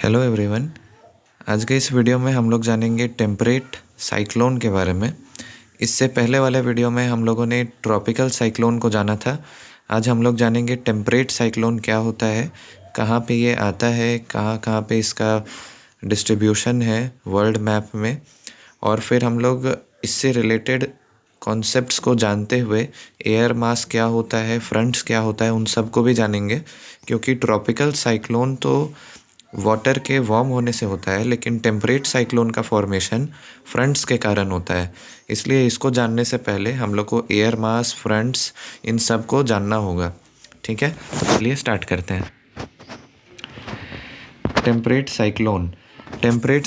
Hello everyone. आज के इस वीडियो में हम लोग जानेंगे टेम्परेट साइक्लोन के बारे में। इससे पहले वाले वीडियो में हम लोगों ने ट्रॉपिकल साइक्लोन को जाना था। आज हम लोग जानेंगे टेम्परेट साइक्लोन क्या होता है, कहाँ पे ये आता है, कहाँ कहाँ पे इसका डिस्ट्रीब्यूशन है वर्ल्ड मैप में, और फिर हम लोग इससे रिलेटेड कॉन्सेप्ट्स को जानते हुए एयर मास क्या होता है, फ्रंट्स क्या होता है, उन सब को भी जानेंगे। क्योंकि ट्रॉपिकल साइक्लोन तो वाटर के वार्म होने से होता है, लेकिन टेम्परेट साइक्लोन का फॉर्मेशन फ्रंट्स के कारण होता है। इसलिए इसको जानने से पहले हम लोग को एयर मास, फ्रंट्स, इन सब को जानना होगा। ठीक है, तो चलिए स्टार्ट करते हैं। टेम्परेट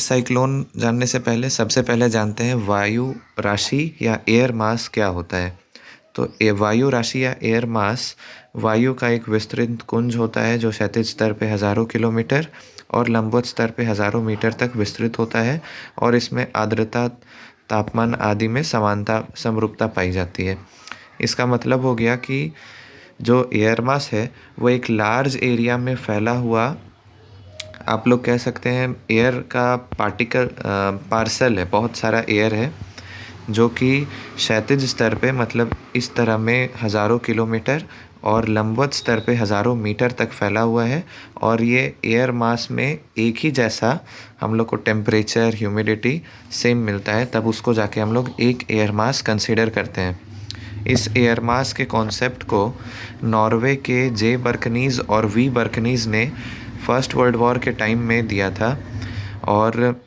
साइक्लोन जानने से पहले सबसे पहले जानते हैं वायु राशि या एयर मास क्या होता है। तो वायु राशि या एयर मास वायु का एक विस्तृत कुंज होता है जो क्षैतिज स्तर पे हज़ारों किलोमीटर और लंबवत स्तर पे हज़ारों मीटर तक विस्तृत होता है, और इसमें आर्द्रता, तापमान आदि में समानता, समरूपता पाई जाती है। इसका मतलब हो गया कि जो एयर मास है वो एक लार्ज एरिया में फैला हुआ, आप लोग कह सकते हैं एयर का पार्सल है, बहुत सारा एयर है जो कि क्षैतिज स्तर पे, मतलब इस तरह में हज़ारों किलोमीटर और लंबवत स्तर पे हज़ारों मीटर तक फैला हुआ है। और ये एयर मास में एक ही जैसा हम लोग को टेम्परेचर, ह्यूमिडिटी सेम मिलता है, तब उसको जाके हम लोग एक एयर मास कंसीडर करते हैं। इस एयर मास के कॉन्सेप्ट को नॉर्वे के जे बर्कनीज़ और वी बर्कनीज़ ने फर्स्ट वर्ल्ड वॉर के टाइम में दिया था, और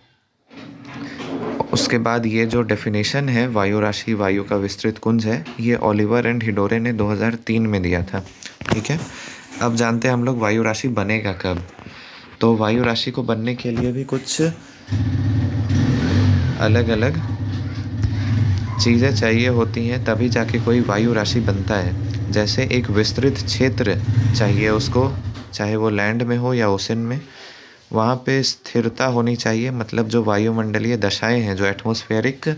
उसके बाद ये जो डेफिनेशन है वायु राशि, वायु का विस्तृत कुंज है, ये ओलिवर एंड हिडोरे ने 2003 में दिया था। ठीक है, अब जानते हैं हम लोग वायु राशि बनेगा कब। तो वायु राशि को बनने के लिए भी कुछ अलग अलग चीज़ें चाहिए होती हैं, तभी जाके कोई वायु राशि बनता है। जैसे एक विस्तृत क्षेत्र चाहिए उसको, चाहे वो लैंड में हो या ओशन में। वहाँ पे स्थिरता होनी चाहिए, मतलब जो वायुमंडलीय दशाएं हैं, जो एटमॉस्फेरिक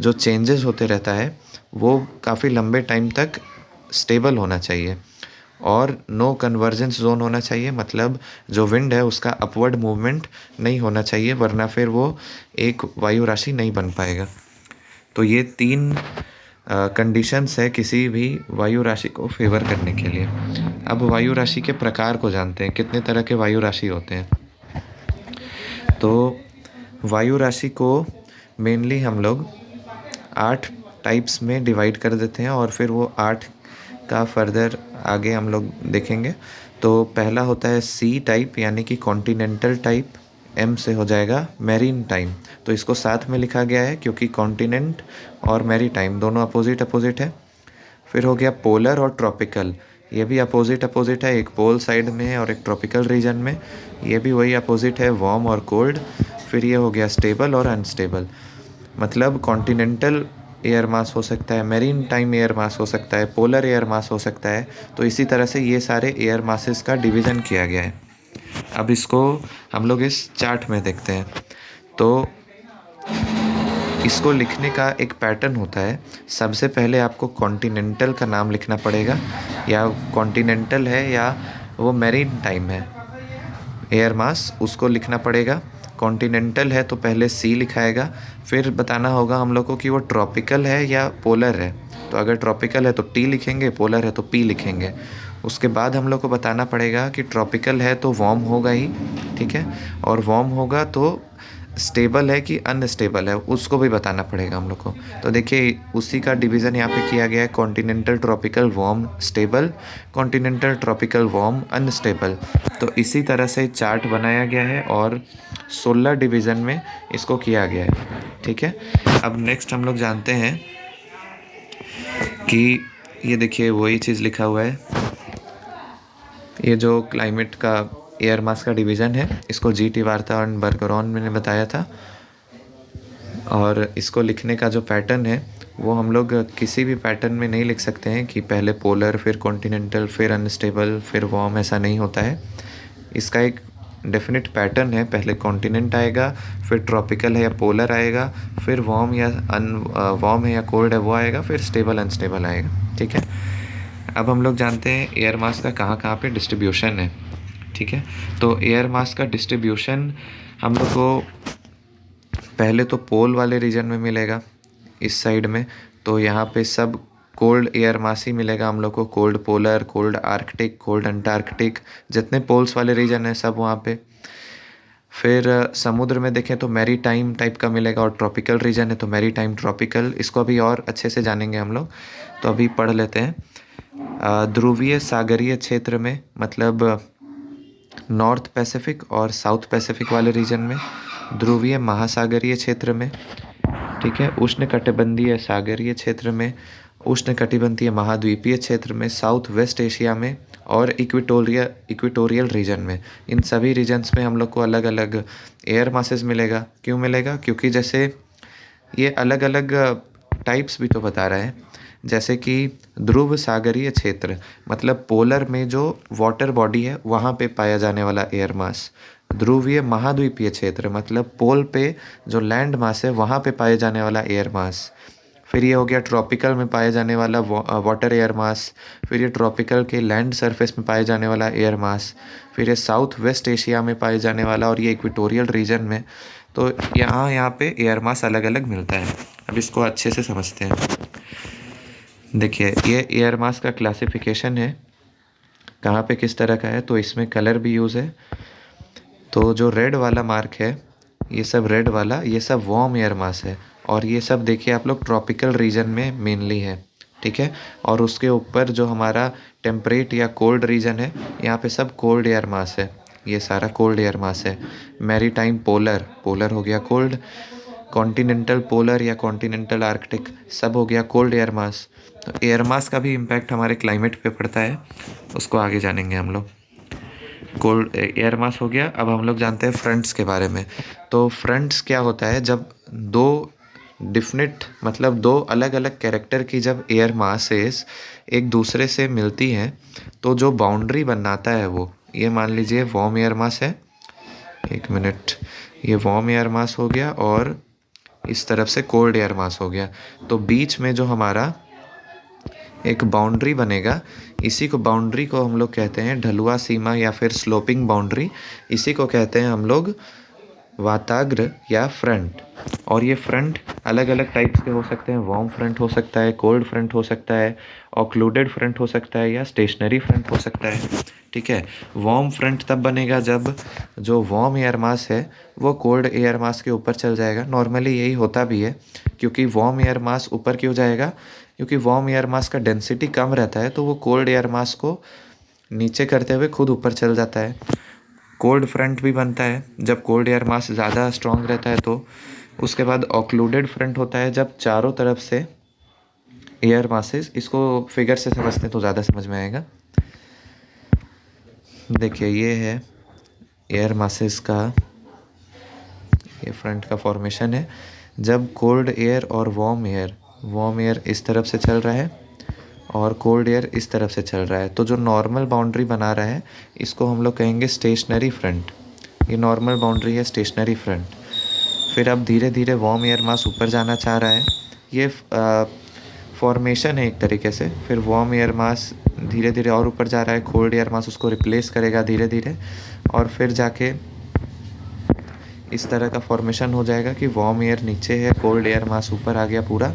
जो चेंजेस होते रहता है, वो काफ़ी लंबे टाइम तक स्टेबल होना चाहिए। और नो कन्वर्जेंस जोन होना चाहिए, मतलब जो विंड है उसका अपवर्ड मूवमेंट नहीं होना चाहिए, वरना फिर वो एक वायु राशि नहीं बन पाएगा। तो ये 3 कंडीशंस है किसी भी वायु राशि को फेवर करने के लिए। अब वायु राशि के प्रकार को जानते हैं, कितने तरह के वायु राशि होते हैं। तो वायु राशि को मेनली हम लोग 8 टाइप्स में डिवाइड कर देते हैं, और फिर वो 8 का फर्दर आगे हम लोग देखेंगे। तो पहला होता है सी टाइप, यानी कि कॉन्टिनेंटल टाइप। एम से हो जाएगा मैरीन टाइम। तो इसको साथ में लिखा गया है क्योंकि कॉन्टिनेंट और मैरी टाइम दोनों अपोजिट है। फिर हो गया पोलर और ट्रॉपिकल, ये भी अपोजिट है, एक पोल साइड में है और एक ट्रॉपिकल रीजन में, ये भी वही अपोजिट है, वार्म और कोल्ड। फिर ये हो गया स्टेबल और अनस्टेबल, मतलब कॉन्टिनेंटल एयर मास हो सकता है, मैरीन टाइम एयर मास हो सकता है, पोलर एयर मास हो सकता है। तो इसी तरह से ये सारे एयर मासेस का डिवीज़न किया गया है। अब इसको हम लोग इस चार्ट में देखते हैं। तो इसको लिखने का एक पैटर्न होता है। सबसे पहले आपको कॉन्टिनेंटल का नाम लिखना पड़ेगा, या कॉन्टिनेंटल है या वो मैरीन टाइम है एयर मास, उसको लिखना पड़ेगा। कॉन्टिनेंटल है तो पहले सी लिखाएगा, फिर बताना होगा हम लोग को कि वो ट्रॉपिकल है या पोलर है। तो अगर ट्रॉपिकल है तो टी लिखेंगे, पोलर है तो पी लिखेंगे। उसके बाद हम लोग को बताना पड़ेगा कि ट्रॉपिकल है तो वार्म होगा ही, ठीक है, और वार्म होगा तो स्टेबल है कि अनस्टेबल है, उसको भी बताना पड़ेगा हम लोग को। तो देखिए उसी का डिवीज़न यहाँ पे किया गया है, continental tropical warm stable, continental tropical warm unstable. तो इसी तरह से चार्ट बनाया गया है और 16 डिवीज़न में इसको किया गया है। ठीक है, अब नेक्स्ट हम लोग जानते हैं कि ये देखिए वही चीज़ लिखा हुआ है, ये जो क्लाइमेट का एयर मास का डिवीज़न है, इसको जी.टी. वार्ता और बर्गरॉन मैंने बताया था। और इसको लिखने का जो पैटर्न है वो हम लोग किसी भी पैटर्न में नहीं लिख सकते हैं कि पहले पोलर, फिर कॉन्टिनेंटल, फिर अनस्टेबल, फिर वार्म, ऐसा नहीं होता है। इसका एक डेफिनेट पैटर्न है, पहले कॉन्टिनेंट आएगा, फिर ट्रॉपिकल है या पोलर आएगा, फिर वार्म या वार्म है या कोल्ड है वो आएगा, फिर स्टेबल अनस्टेबल आएगा। ठीक है, अब हम लोग जानते हैं एयर मास का कहाँ कहाँ पे डिस्ट्रीब्यूशन है। ठीक है। तो एयर मास का डिस्ट्रीब्यूशन हम लोग को पहले तो पोल वाले रीजन में मिलेगा, इस साइड में। तो यहाँ पे सब कोल्ड एयर मास ही मिलेगा हम लोग को, cold polar, cold Arctic, cold Antarctic, जितने पोल्स वाले रीजन है सब वहाँ पे। फिर समुद्र में देखें तो मैरी टाइम टाइप का मिलेगा, और ट्रॉपिकल रीजन है तो मैरी टाइम ट्रॉपिकल, इसको अभी और अच्छे से जानेंगे हम लोग। तो अभी पढ़ लेते हैं। ध्रुवीय सागरीय क्षेत्र में मतलब नॉर्थ पैसिफिक और साउथ पैसिफिक वाले रीजन में, ध्रुवीय महासागरीय क्षेत्र में, ठीक है, उष्णकटिबंधीय सागरीय क्षेत्र में, उष्णकटिबंधीय महाद्वीपीय क्षेत्र में, साउथ वेस्ट एशिया में, और इक्वेटोरियल रीजन में। इन सभी रीजन्स में हम लोग को अलग अलग एयर मासेस मिलेगा। क्यों मिलेगा? क्योंकि जैसे ये अलग अलग टाइप्स भी तो बता रहे हैं। जैसे कि ध्रुव सागरीय क्षेत्र मतलब पोलर में जो वाटर बॉडी है वहाँ पे पाया जाने वाला एयर मास। ध्रुवीय महाद्वीपीय क्षेत्र मतलब पोल पे जो लैंड मास है वहाँ पे पाए जाने वाला एयर मास। फिर ये हो गया ट्रॉपिकल में पाए जाने वाला वाटर एयर मास। फिर ये ट्रॉपिकल के लैंड सरफेस में पाए जाने वाला एयर मास। फिर ये साउथ वेस्ट एशिया में पाए जाने वाला, और ये इक्वेटोरियल रीजन में। तो यहाँ पे एयर मास अलग अलग मिलता है। अब इसको अच्छे से समझते हैं। देखिए ये एयर मास का क्लासिफिकेशन है, कहाँ पे किस तरह का है। तो इसमें कलर भी यूज़ है। तो जो रेड वाला मार्क है, ये सब रेड वाला, ये सब वार्म एयर मास है। और ये सब देखिए आप लोग ट्रॉपिकल रीजन में मेनली है, ठीक है। और उसके ऊपर जो हमारा टेम्परेट या कोल्ड रीजन है, यहाँ पे सब कोल्ड एयर मास है। ये सारा कोल्ड एयर मास है। मैरीटाइम पोलर, पोलर हो गया कोल्ड। कॉन्टिनेंटल पोलर या कॉन्टिनेंटल आर्कटिक सब हो गया कोल्ड एयर मास। तो एयर मास का भी इम्पैक्ट हमारे क्लाइमेट पे पड़ता है, उसको आगे जानेंगे हम लोग। कोल्ड एयर मास हो गया। अब हम लोग जानते हैं फ्रंट्स के बारे में। तो फ्रंट्स क्या होता है? जब दो डिफिनिट मतलब दो अलग अलग कैरेक्टर की जब एयर मासेस एक दूसरे से मिलती हैं तो जो बाउंड्री बनाता है वो, ये मान लीजिए वार्म एयर मास है, एक मिनट, ये वार्म एयर मास हो गया और इस तरफ से कोल्ड एयर मास हो गया। तो बीच में जो हमारा एक बाउंड्री बनेगा, इसी को बाउंड्री को हम लोग कहते हैं ढलुआ सीमा या फिर स्लोपिंग बाउंड्री। इसी को कहते हैं हम लोग वाताग्र या फ्रंट। और ये फ्रंट अलग अलग टाइप्स के हो सकते हैं। वार्म फ्रंट हो सकता है, कोल्ड फ्रंट हो सकता है, ऑक्लूडेड फ्रंट हो सकता है, या स्टेशनरी फ्रंट हो सकता है, ठीक है। वार्म फ्रंट तब बनेगा जब जो वार्म एयर मास है वो कोल्ड एयर मास के ऊपर चल जाएगा। नॉर्मली यही होता भी है, क्योंकि वार्म एयर मास ऊपर क्यों जाएगा? क्योंकि वार्म एयर मास का डेंसिटी कम रहता है, तो वो कोल्ड एयर मास को नीचे करते हुए खुद ऊपर चल जाता है। कोल्ड फ्रंट भी बनता है जब कोल्ड एयर मास ज़्यादा स्ट्रॉन्ग रहता है। तो उसके बाद ऑक्लूडेड फ्रंट होता है जब चारों तरफ से एयर मासेस, इसको फिगर से समझते हैं तो ज़्यादा समझ में आएगा। देखिए ये है एयर मासेस का, ये फ्रंट का फॉर्मेशन है। जब कोल्ड एयर और वार्म एयर इस तरफ से चल रहा है और कोल्ड एयर इस तरफ से चल रहा है, तो जो नॉर्मल बाउंड्री बना रहा है इसको हम लोग कहेंगे स्टेशनरी फ्रंट। ये नॉर्मल बाउंड्री है, स्टेशनरी फ्रंट। फिर अब धीरे धीरे वार्म एयर मास ऊपर जाना चाह रहा है, ये फॉर्मेशन है एक तरीके से। फिर वार्म एयर मास धीरे धीरे और ऊपर जा रहा है, कोल्ड एयर मास उसको रिप्लेस करेगा धीरे धीरे, और फिर जाके इस तरह का फॉर्मेशन हो जाएगा कि वार्म एयर नीचे है, कोल्ड एयर मास ऊपर आ गया पूरा।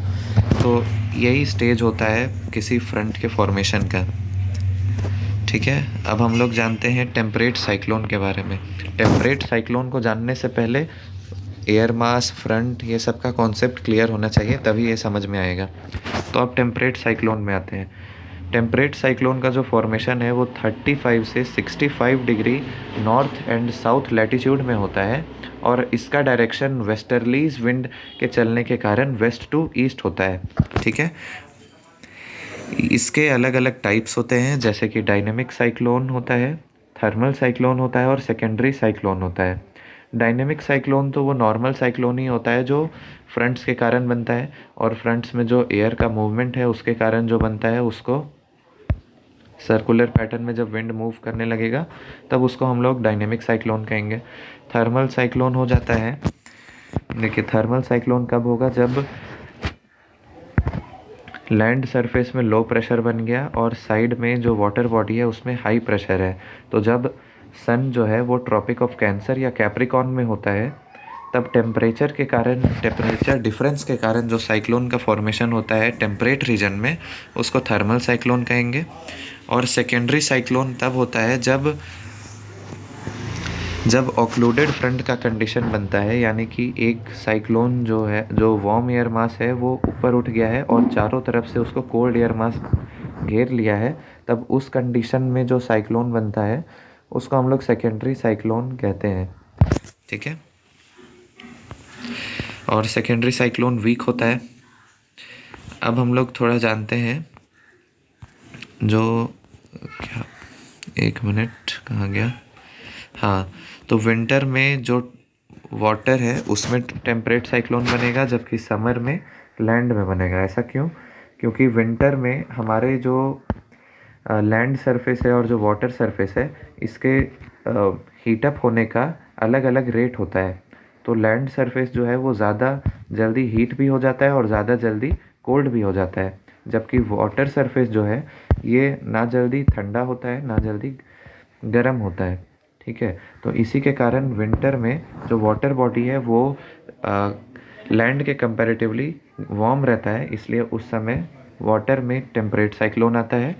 तो यही स्टेज होता है किसी फ्रंट के फॉर्मेशन का, ठीक है। अब हम लोग जानते हैं टेम्परेट साइक्लोन के बारे में। टेम्परेट साइक्लोन को जानने से पहले एयर मास, फ्रंट, ये सब का कॉन्सेप्ट क्लियर होना चाहिए, तभी ये समझ में आएगा। तो अब टेम्परेट साइक्लोन में आते हैं। टेम्परेट साइक्लोन का जो फॉर्मेशन है वो 35 से 65 degree north and south latitude में होता है, और इसका डायरेक्शन वेस्टर्लीज विंड के चलने के कारण वेस्ट टू ईस्ट होता है, ठीक है। इसके अलग अलग टाइप्स होते हैं, जैसे कि डायनेमिक साइक्लोन होता है, थर्मल साइक्लोन होता है, और सेकेंडरी साइक्लोन होता है। डायनेमिक साइक्लोन तो वो नॉर्मल साइक्लोन ही होता है जो फ्रंट्स के कारण बनता है, और फ्रंट्स में जो एयर का मूवमेंट है उसके कारण जो बनता है, उसको सर्कुलर पैटर्न में जब विंड मूव करने लगेगा तब उसको हम लोग डायनेमिक साइक्लोन कहेंगे। थर्मल साइक्लोन हो जाता है, देखिए थर्मल साइक्लोन कब होगा? जब लैंड सरफेस में लो प्रेशर बन गया और साइड में जो वाटर बॉडी है उसमें हाई प्रेशर है। तो जब सन जो है वो ट्रॉपिक ऑफ कैंसर या कैप्रिकॉर्न में होता है, तब टेम्परेचर के कारण, टेम्परेचर डिफरेंस के कारण जो साइक्लोन का फॉर्मेशन होता है टेम्परेट रीजन में, उसको थर्मल साइक्लोन कहेंगे। और सेकेंडरी साइक्लोन तब होता है जब ऑक्लूडेड फ्रंट का कंडीशन बनता है, यानी कि एक साइक्लोन जो है, जो वार्म एयर मास है वो ऊपर उठ गया है और चारों तरफ से उसको कोल्ड एयर मास घेर लिया है, तब उस कंडीशन में जो साइक्लोन बनता है उसको हम लोग सेकेंडरी साइक्लोन कहते हैं। ठीक है, और सेकेंडरी साइक्लोन वीक होता है। अब हम लोग थोड़ा जानते हैं जो क्या, एक मिनट कहाँ गया, हाँ, तो विंटर में जो वाटर है उसमें टेम्परेट साइक्लोन बनेगा, जबकि समर में लैंड में बनेगा। ऐसा क्यों? क्योंकि विंटर में हमारे जो लैंड सरफेस है और जो वाटर सरफेस है, इसके हीटअप होने का अलग अलग रेट होता है। तो लैंड सरफेस जो है वो ज़्यादा जल्दी हीट भी हो जाता है और ज़्यादा जल्दी कोल्ड भी हो जाता है, जबकि वाटर सरफेस जो है ये ना जल्दी ठंडा होता है ना जल्दी गर्म होता है। ठीक है, तो इसी के कारण विंटर में जो वाटर बॉडी है वो लैंड के कंपैरेटिवली वार्म रहता है, इसलिए उस समय वाटर में टेम्परेट साइक्लोन आता है।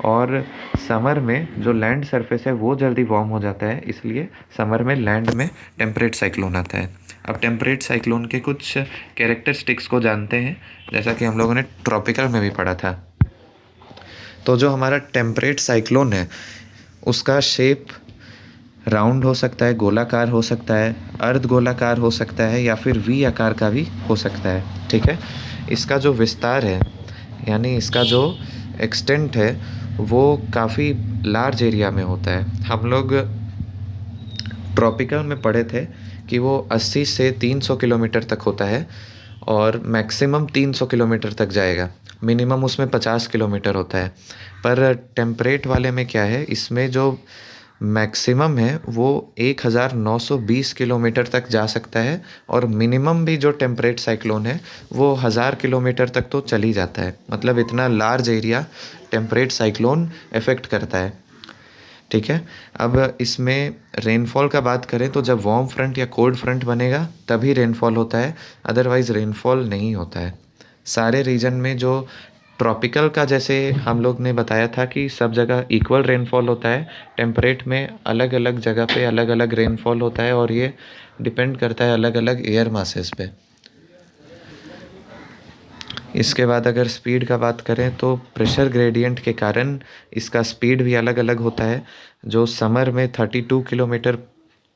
और समर में जो लैंड सरफेस है वो जल्दी वार्म हो जाता है, इसलिए समर में लैंड में टेम्परेट साइक्लोन आता है। अब टेम्परेट साइक्लोन के कुछ कैरेक्टरिस्टिक्स को जानते हैं, जैसा कि हम लोगों ने ट्रॉपिकल में भी पढ़ा था। तो जो हमारा टेम्परेट साइक्लोन है उसका शेप राउंड हो सकता है, गोलाकार हो सकता है, अर्ध गोलाकार हो सकता है, या फिर वी आकार का भी हो सकता है। ठीक है, इसका जो विस्तार है, यानी इसका जो एक्सटेंट है वो काफ़ी लार्ज एरिया में होता है। हम लोग ट्रॉपिकल में पढ़े थे कि वो 80 से 300 किलोमीटर तक होता है और मैक्सिमम 300 किलोमीटर तक जाएगा, मिनिमम उसमें 50 किलोमीटर होता है। पर टेम्परेट वाले में क्या है, इसमें जो मैक्सिमम है वो 1920 किलोमीटर तक जा सकता है, और मिनिमम भी जो टेम्परेट साइक्लोन है वो 1000 किलोमीटर तक तो चली जाता है। मतलब इतना large area temperate cyclone effect करता है। ठीक है, अब इसमें रेनफॉल का बात करें तो जब वार्म फ्रंट या कोल्ड फ्रंट बनेगा तभी रेनफॉल होता है, अदरवाइज़ रेनफॉल नहीं होता है। सारे रीजन में जो ट्रॉपिकल का, जैसे हम लोग ने बताया था कि सब जगह इक्वल रेनफॉल होता है, टेम्परेट में अलग अलग जगह पे अलग अलग रेनफॉल होता है, और ये डिपेंड करता है अलग अलग एयर मासेस पे। इसके बाद अगर स्पीड का बात करें तो प्रेशर ग्रेडियंट के कारण इसका स्पीड भी अलग अलग होता है। जो समर में 32 किलोमीटर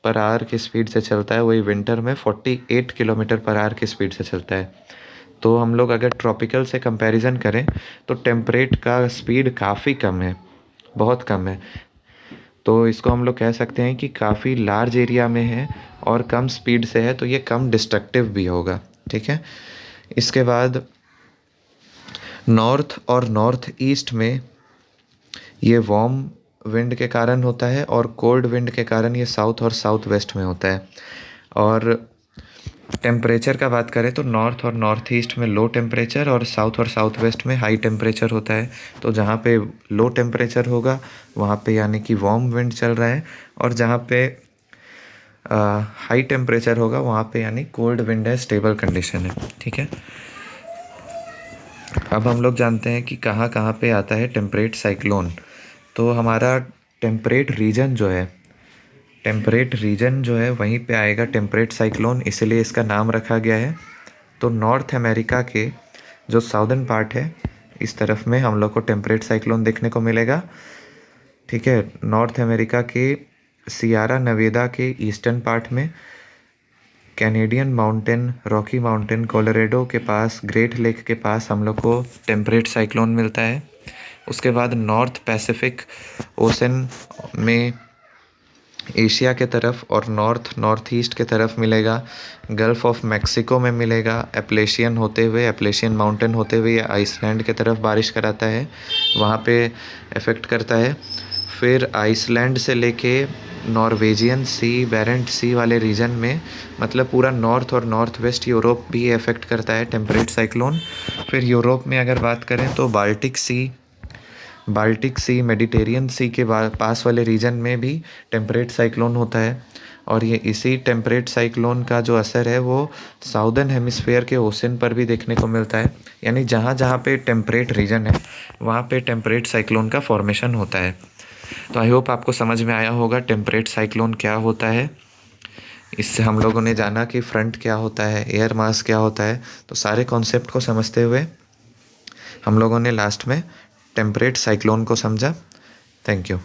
पर आवर की स्पीड से चलता है, वही विंटर में 48 किलोमीटर पर आवर की स्पीड से चलता है। तो हम लोग अगर ट्रॉपिकल से कंपैरिजन करें तो टेम्परेट का स्पीड काफ़ी कम है, बहुत कम है। तो इसको हम लोग कह सकते हैं कि काफ़ी लार्ज एरिया में है और कम स्पीड से है, तो ये कम डिस्ट्रक्टिव भी होगा। ठीक है, इसके बाद नॉर्थ और नॉर्थ ईस्ट में ये वार्म विंड के कारण होता है, और कोल्ड विंड के कारण ये साउथ और साउथ वेस्ट में होता है। और टेम्परेचर का बात करें तो नॉर्थ और नॉर्थ ईस्ट में लो टेम्परेचर और साउथ वेस्ट में हाई टेम्परेचर होता है। तो जहाँ पे लो टेम्परेचर होगा वहाँ पे यानी कि वार्म विंड चल रहा है, और जहाँ पे हाई टेम्परेचर होगा वहाँ पे यानी कोल्ड विंड है, स्टेबल कंडीशन है। ठीक है, अब हम लोग जानते हैं कि कहाँ कहाँ पे आता है टेम्परेट साइक्लोन। तो हमारा टेम्परेट रीजन जो है वहीं पे आएगा टेम्परेट साइक्लोन, इसलिए इसका नाम रखा गया है। तो नॉर्थ अमेरिका के जो साउदर्न पार्ट है इस तरफ में हम लोग को टेम्परेट साइक्लोन देखने को मिलेगा। ठीक है, नॉर्थ अमेरिका के सियारा नेवादा के ईस्टर्न पार्ट में, Canadian mountain, Rocky mountain, Colorado के पास, ग्रेट लेक के पास हम लोग को टेम्परेट साइक्लोन मिलता है। उसके बाद नॉर्थ पैसिफिक ओशन में एशिया के तरफ और नॉर्थ ईस्ट के तरफ मिलेगा, गल्फ़ ऑफ मैक्सिको में मिलेगा, एप्लेशियन माउंटेन होते हुए आइसलैंड के तरफ बारिश कराता है, वहाँ पे इफ़ेक्ट करता है। फिर आइसलैंड से लेके नॉर्वेजियन सी, बेरेंट सी वाले रीजन में, मतलब पूरा नॉर्थ और नॉर्थ वेस्ट यूरोप भी इफ़ेक्ट करता है टेम्परेट साइक्लोन। फिर यूरोप में अगर बात करें तो बाल्टिक सी, बाल्टिक सी, मेडिटेरियन सी के पास वाले रीजन में भी टेम्परेट साइक्लोन होता है और ये इसी टेम्परेट साइक्लोन का जो असर है वो साउदर्न हेमिस्फेयर के ओशन पर भी देखने को मिलता है। यानी जहाँ जहाँ पे टेम्परेट रीजन है वहाँ पे टेम्परेट साइक्लोन का फॉर्मेशन होता है। तो आई होप आपको समझ में आया होगा टेम्परेट साइक्लोन क्या होता है। इससे हम लोगों ने जाना कि फ्रंट क्या होता है, एयर मास क्या होता है। तो सारे कॉन्सेप्ट को समझते हुए हम लोगों ने लास्ट में टेम्परेट साइक्लोन को समझा। Thank you.